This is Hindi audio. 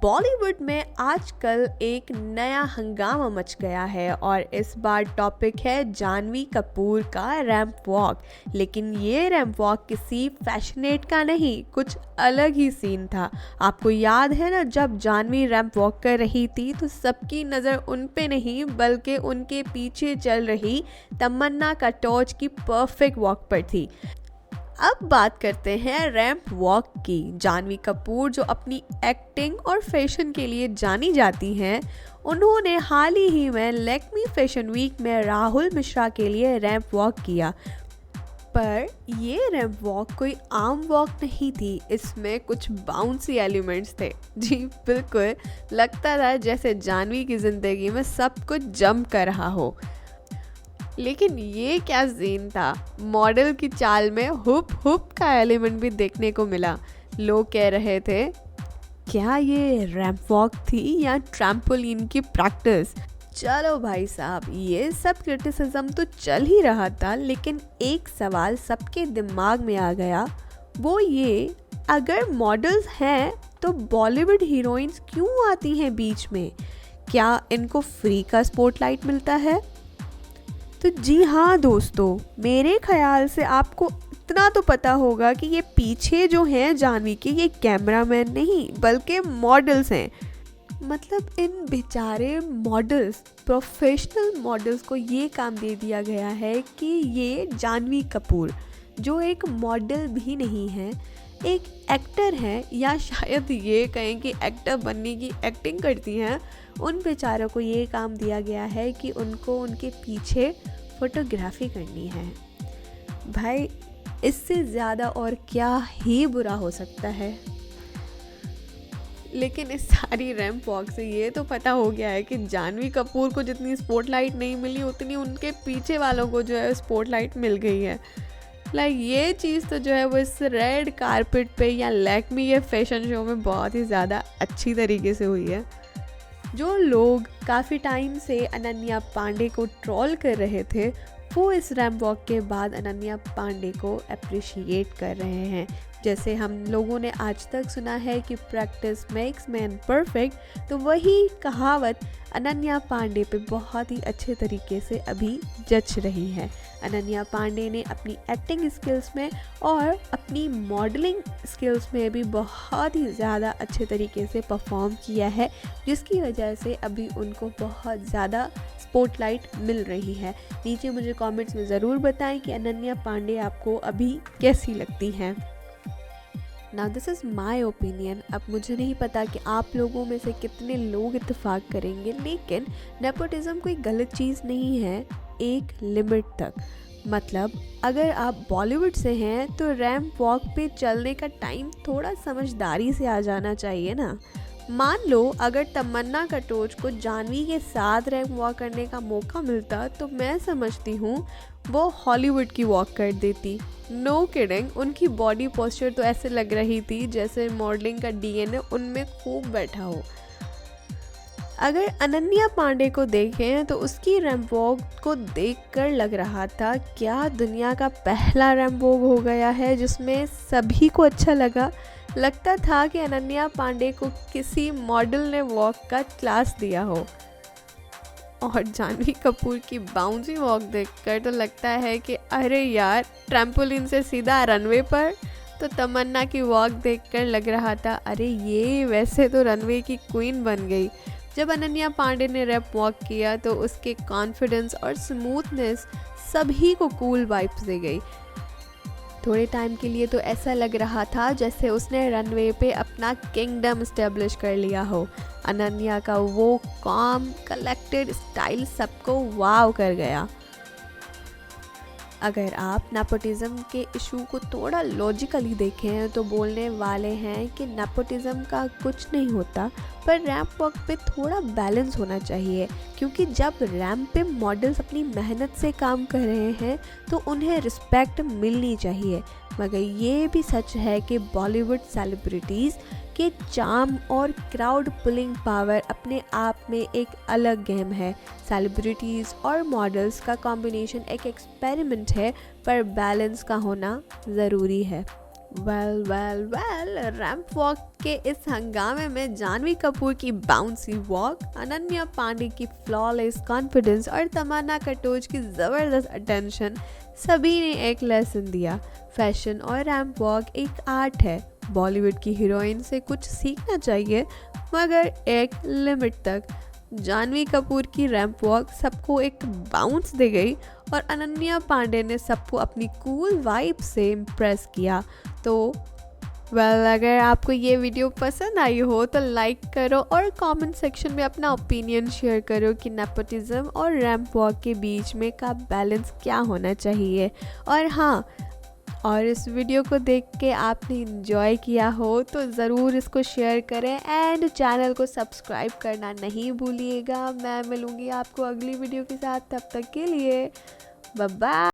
बॉलीवुड में आजकल एक नया हंगामा मच गया है और इस बार टॉपिक है जानवी कपूर का रैंप वॉक। लेकिन ये रैंप वॉक किसी फैशनेट का नहीं, कुछ अलग ही सीन था। आपको याद है ना, जब जानवी रैंप वॉक कर रही थी तो सबकी नज़र उन पे नहीं बल्कि उनके पीछे चल रही तमन्ना कटोच की परफेक्ट वॉक पर थी। अब बात करते हैं रैंप वॉक की। जानवी कपूर जो अपनी एक्टिंग और फैशन के लिए जानी जाती हैं, उन्होंने हाल ही में लैक्मी फैशन वीक में राहुल मिश्रा के लिए रैंप वॉक किया। पर ये रैंप वॉक कोई आम वॉक नहीं थी, इसमें कुछ बाउंसी एलिमेंट्स थे। जी बिल्कुल, लगता था जैसे जानवी की ज़िंदगी में सब कुछ जम कर रहा हो। लेकिन ये क्या सीन था, मॉडल की चाल में हुप हुप का एलिमेंट भी देखने को मिला। लोग कह रहे थे क्या ये रैंप वॉक थी या ट्रैम्पोलिन की प्रैक्टिस। चलो भाई साहब, ये सब क्रिटिसिज्म तो चल ही रहा था, लेकिन एक सवाल सबके दिमाग में आ गया, वो ये, अगर मॉडल्स हैं तो बॉलीवुड हीरोइंस क्यों आती हैं बीच में? क्या इनको फ्री का स्पॉटलाइट मिलता है? तो जी हाँ दोस्तों, मेरे ख्याल से आपको इतना तो पता होगा कि ये पीछे जो हैं जानवी के, ये कैमरामैन नहीं बल्कि मॉडल्स हैं। मतलब इन बेचारे मॉडल्स, प्रोफेशनल मॉडल्स को ये काम दे दिया गया है कि ये जानवी कपूर, जो एक मॉडल भी नहीं है, एक एक्टर है, या शायद ये कहें कि एक्टर बनने की एक्टिंग करती हैं, उन बेचारों को ये काम दिया गया है कि उनको उनके पीछे फोटोग्राफी करनी है। भाई, इससे ज़्यादा और क्या ही बुरा हो सकता है। लेकिन इस सारी रैंप वॉक से ये तो पता हो गया है कि जानवी कपूर को जितनी स्पॉटलाइट नहीं मिली, उतनी उनके पीछे वालों को जो है स्पॉटलाइट मिल गई है। ये चीज़ तो जो है वो इस रेड कारपेट पे या लैक्मी ये फैशन शो में बहुत ही ज़्यादा अच्छी तरीके से हुई है। जो लोग काफ़ी टाइम से अनन्या पांडे को ट्रोल कर रहे थे, वो इस रैंप वॉक के बाद अनन्या पांडे को अप्रिशिएट कर रहे हैं। जैसे हम लोगों ने आज तक सुना है कि प्रैक्टिस मेक्स मैन परफेक्ट, तो वही कहावत अनन्या पांडे पे बहुत ही अच्छे तरीके से अभी जच रही है। अनन्या पांडे ने अपनी एक्टिंग स्किल्स में और अपनी मॉडलिंग स्किल्स में भी बहुत ही ज़्यादा अच्छे तरीके से परफॉर्म किया है, जिसकी वजह से अभी उनको बहुत ज़्यादा स्पॉटलाइट मिल रही है। नीचे मुझे कमेंट्स में ज़रूर बताएं कि अनन्या पांडे आपको अभी कैसी लगती हैं। Now this is my opinion. अब मुझे नहीं पता कि आप लोगों में से कितने लोग इत्तेफाक करेंगे, लेकिन नेपोटिज्म कोई गलत चीज़ नहीं है एक लिमिट तक। मतलब अगर आप बॉलीवुड से हैं तो रैंप वॉक पे चलने का टाइम थोड़ा समझदारी से आ जाना चाहिए ना। मान लो अगर तमन्ना कटोच को जानवी के साथ रैंप वॉक करने का मौका मिलता तो मैं समझती हूँ वो हॉलीवुड की वॉक कर देती। नो किडिंग, उनकी बॉडी पोस्चर तो ऐसे लग रही थी जैसे मॉडलिंग का डीएनए उनमें खूब बैठा हो। अगर अनन्या पांडे को देखें तो उसकी रैंप वॉक को देखकर लग रहा था क्या दुनिया का पहला रैंप वॉक हो गया है जिसमें सभी को अच्छा लगा। लगता था कि अनन्या पांडे को किसी मॉडल ने वॉक का क्लास दिया हो। और जानवी कपूर की बाउंसी वॉक देखकर तो लगता है कि अरे यार, ट्रैम्पोलिन से सीधा रनवे पर। तो तमन्ना की वॉक देखकर लग रहा था अरे ये वैसे तो रनवे की क्वीन बन गई। जब अनन्या पांडे ने रैंप वॉक किया तो उसके कॉन्फिडेंस और स्मूथनेस सभी को कूल वाइब्स दे गई। थोड़े टाइम के लिए तो ऐसा लग रहा था जैसे उसने रनवे पे अपना किंगडम एस्टेब्लिश कर लिया हो। अनन्या का वो काम कलेक्टेड स्टाइल सबको वाव कर गया। अगर आप नेपोटिज्म के इशू को थोड़ा लॉजिकली देखें तो बोलने वाले हैं कि नेपोटिज्म का कुछ नहीं होता, पर रैंप वॉक पे थोड़ा बैलेंस होना चाहिए, क्योंकि जब रैंप पे मॉडल्स अपनी मेहनत से काम कर रहे हैं तो उन्हें रिस्पेक्ट मिलनी चाहिए। मगर ये भी सच है कि बॉलीवुड सेलिब्रिटीज़ के चार्म और क्राउड पुलिंग पावर अपने आप में एक अलग गेम है। सेलिब्रिटीज़ और मॉडल्स का कॉम्बिनेशन एक एक्सपेरिमेंट है, पर बैलेंस का होना ज़रूरी है। वेल रैंप वॉक के इस हंगामे में जानवी कपूर की बाउंसी वॉक, अनन्या पांडे की फ्लॉलेस कॉन्फिडेंस और तमन्ना कटोच की ज़बरदस्त अटेंशन, सभी ने एक लेसन दिया। फैशन और रैंप वॉक एक आर्ट है। बॉलीवुड की हीरोइन से कुछ सीखना चाहिए, मगर एक लिमिट तक। जानवी कपूर की रैंप वॉक सबको एक बाउंस दे गई और अनन्या पांडे ने सबको अपनी कूल वाइब से इम्प्रेस किया। तो अगर आपको ये वीडियो पसंद आई हो तो लाइक करो और कमेंट सेक्शन में अपना ओपिनियन शेयर करो कि नेपोटिज्म और रैंप वॉक के बीच में का बैलेंस क्या होना चाहिए। और हाँ, और इस वीडियो को देख के आपने इन्जॉय किया हो तो ज़रूर इसको शेयर करें एंड चैनल को सब्सक्राइब करना नहीं भूलिएगा। मैं मिलूँगी आपको अगली वीडियो के साथ, तब तक के लिए बाय बाय।